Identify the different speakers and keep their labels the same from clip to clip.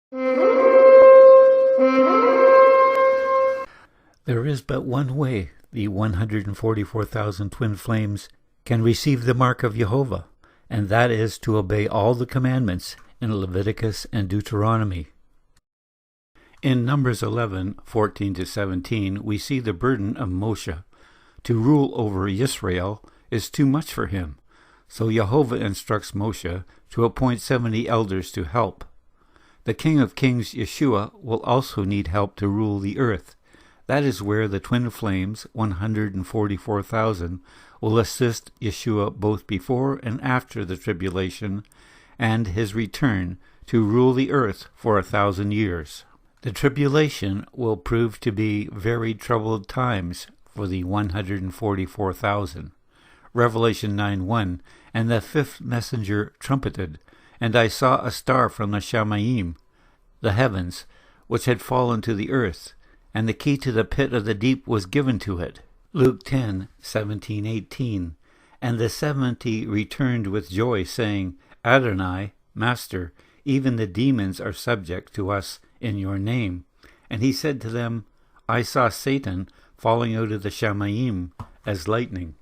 Speaker 1: There is but one way the 144,000 twin flames can receive the mark of Jehovah, and that is to obey all the commandments in Leviticus and Deuteronomy. In Numbers 11:14-17, we see the burden of Moshe. To rule over Israel is too much for him, so Jehovah instructs Moshe to appoint 70 elders to help. The King of Kings, Yeshua, will also need help to rule the earth. That is where the twin flames, 144,000, will assist Yeshua both before and after the tribulation and his return to rule the earth for 1,000 years. The tribulation will prove to be very troubled times for the 144,000. Revelation 9:1, and the fifth messenger trumpeted, and I saw a star from the Shamayim, the heavens, which had fallen to the earth, and the key to the pit of the deep was given to it. Luke 10:17-18, and the 70 returned with joy, saying, Adonai, Master, even the demons are subject to us in your name. And he said to them, I saw Satan falling out of the Shamayim as lightning.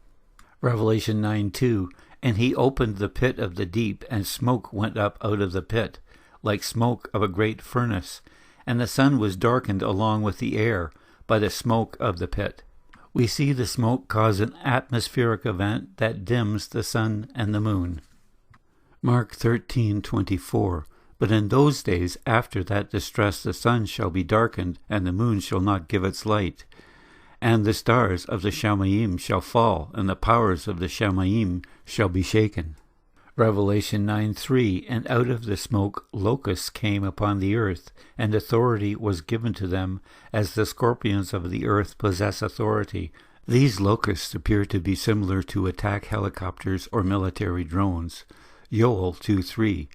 Speaker 1: Revelation 9:2, and he opened the pit of the deep, and smoke went up out of the pit, like smoke of a great furnace, and the sun was darkened along with the air by the smoke of the pit. We see the smoke cause an atmospheric event that dims the sun and the moon. Mark 13:24, but in those days after that distress the sun shall be darkened, and the moon shall not give its light, and the stars of the Shamayim shall fall, and the powers of the Shamayim shall be shaken. Revelation 9:3, and out of the smoke locusts came upon the earth, and authority was given to them, as the scorpions of the earth possess authority. These locusts appear to be similar to attack helicopters or military drones. Joel 2:3,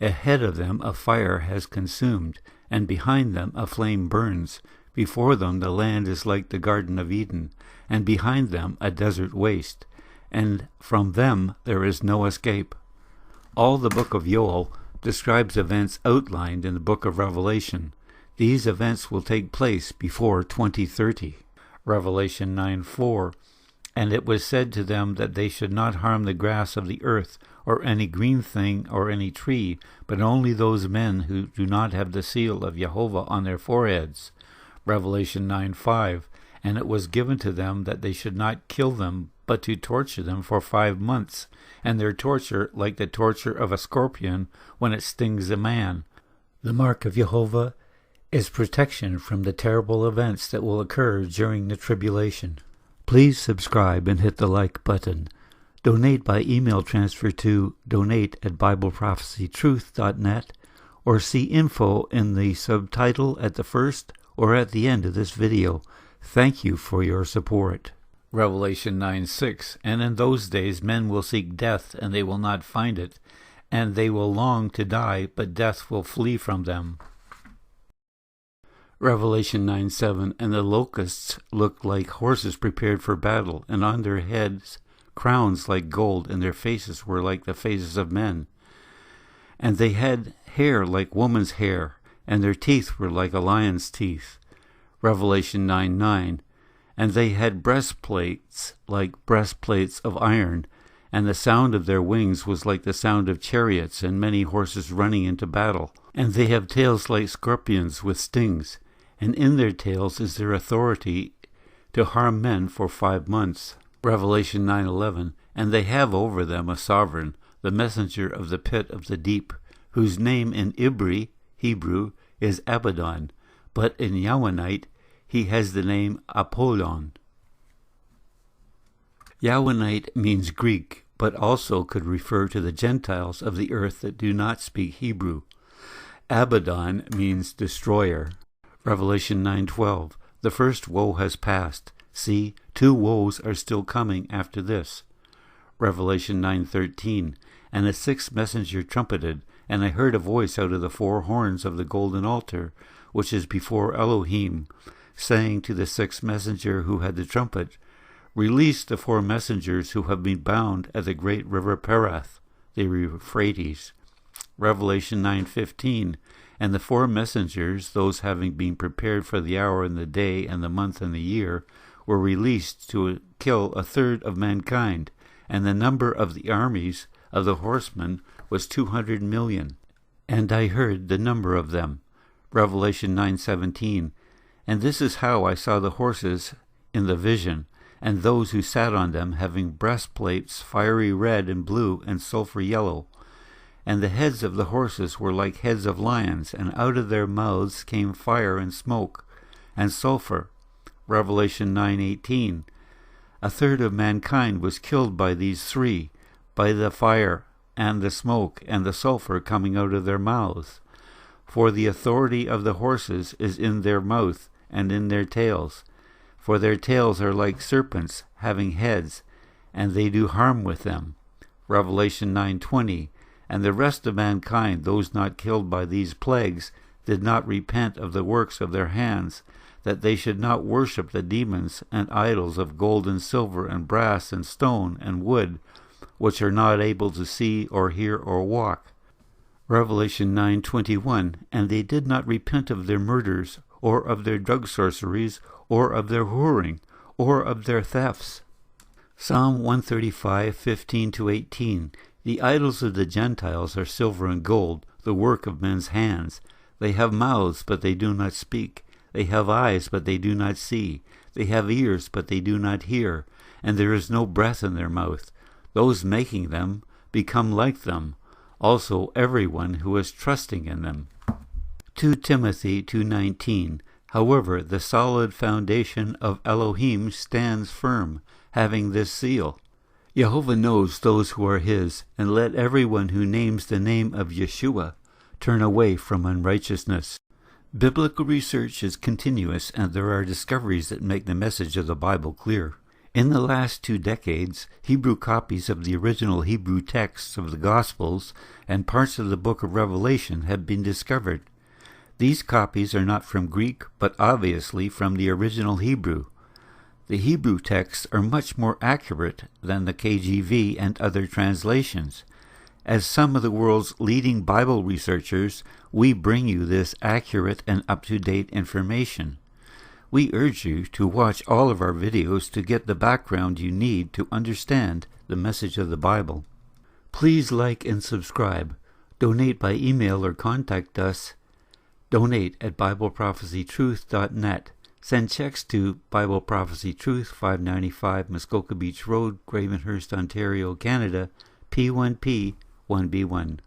Speaker 1: ahead of them a fire has consumed, and behind them a flame burns. Before them the land is like the Garden of Eden, and behind them a desert waste, and from them there is no escape. All the book of Joel describes events outlined in the book of Revelation. These events will take place before 2030. Revelation 9:4, and it was said to them that they should not harm the grass of the earth, or any green thing, or any tree, but only those men who do not have the seal of Jehovah on their foreheads. Revelation 9:5, and it was given to them that they should not kill them, but to torture them for 5 months, and their torture like the torture of a scorpion when it stings a man. The mark of Jehovah is protection from the terrible events that will occur during the tribulation. Please subscribe and hit the like button. Donate by email transfer to donate@BibleProphecyTruth.net, or see info in the subtitle at the first or at the end of this video. Thank you for your support. Revelation 9:6, and in those days men will seek death, and they will not find it, and they will long to die, but death will flee from them. Revelation 9:7, and the locusts looked like horses prepared for battle, and on their heads crowns like gold, and their faces were like the faces of men. And they had hair like woman's hair, and their teeth were like a lion's teeth. Revelation 9:9, and they had breastplates like breastplates of iron, and the sound of their wings was like the sound of chariots and many horses running into battle. And they have tails like scorpions with stings, and in their tails is their authority to harm men for 5 months. Revelation 9:11, and they have over them a sovereign, the messenger of the pit of the deep, whose name in Hebrew, is Abaddon, but in Yahwanite he has the name Apollyon. Yahwanite means Greek, but also could refer to the Gentiles of the earth that do not speak Hebrew. Abaddon means destroyer. Revelation 9:12, the first woe has passed. See, 2 woes are still coming after this. Revelation 9:13, and the 6th messenger trumpeted, and I heard a voice out of the 4 horns of the golden altar, which is before Elohim, saying to the 6th messenger who had the trumpet, Release the 4 messengers who have been bound at the great river Perath, the Euphrates. Revelation 9:15. And the four messengers, those having been prepared for the hour and the day and the month and the year, were released to kill a third of mankind, and the number of the armies of the horsemen was 200 million. And I heard the number of them. Revelation 9:17. And this is how I saw the horses in the vision, and those who sat on them having breastplates fiery red and blue and sulphur yellow. And the heads of the horses were like heads of lions, and out of their mouths came fire and smoke and sulphur. Revelation 9:18. A third of mankind was killed by these three, by the fire and the smoke and the sulphur coming out of their mouths. For the authority of the horses is in their mouth and in their tails. For their tails are like serpents, having heads, and they do harm with them. Revelation 9:20. And the rest of mankind, those not killed by these plagues, did not repent of the works of their hands, that they should not worship the demons and idols of gold and silver and brass and stone and wood, which are not able to see or hear or walk. Revelation 9:21. And they did not repent of their murders, or of their drug sorceries, or of their whoring, or of their thefts. Psalm 135:15-18. The idols of the Gentiles are silver and gold, the work of men's hands. They have mouths, but they do not speak. They have eyes, but they do not see. They have ears, but they do not hear. And there is no breath in their mouth. Those making them become like them, also everyone who is trusting in them. 2 Timothy 2:19. However, the solid foundation of Elohim stands firm, having this seal. Jehovah knows those who are his, and let everyone who names the name of Yeshua turn away from unrighteousness. Biblical research is continuous, and there are discoveries that make the message of the Bible clear. In the last 2 decades, Hebrew copies of the original Hebrew texts of the Gospels and parts of the book of Revelation have been discovered. These copies are not from Greek, but obviously from the original Hebrew. The Hebrew texts are much more accurate than the KJV and other translations. As some of the world's leading Bible researchers, we bring you this accurate and up-to-date information. We urge you to watch all of our videos to get the background you need to understand the message of the Bible. Please like and subscribe. Donate by email or contact us. Donate at BibleProphecyTruth.net. Send checks to Bible Prophecy Truth, 595 Muskoka Beach Road, Gravenhurst, Ontario, Canada, P1P 1B1.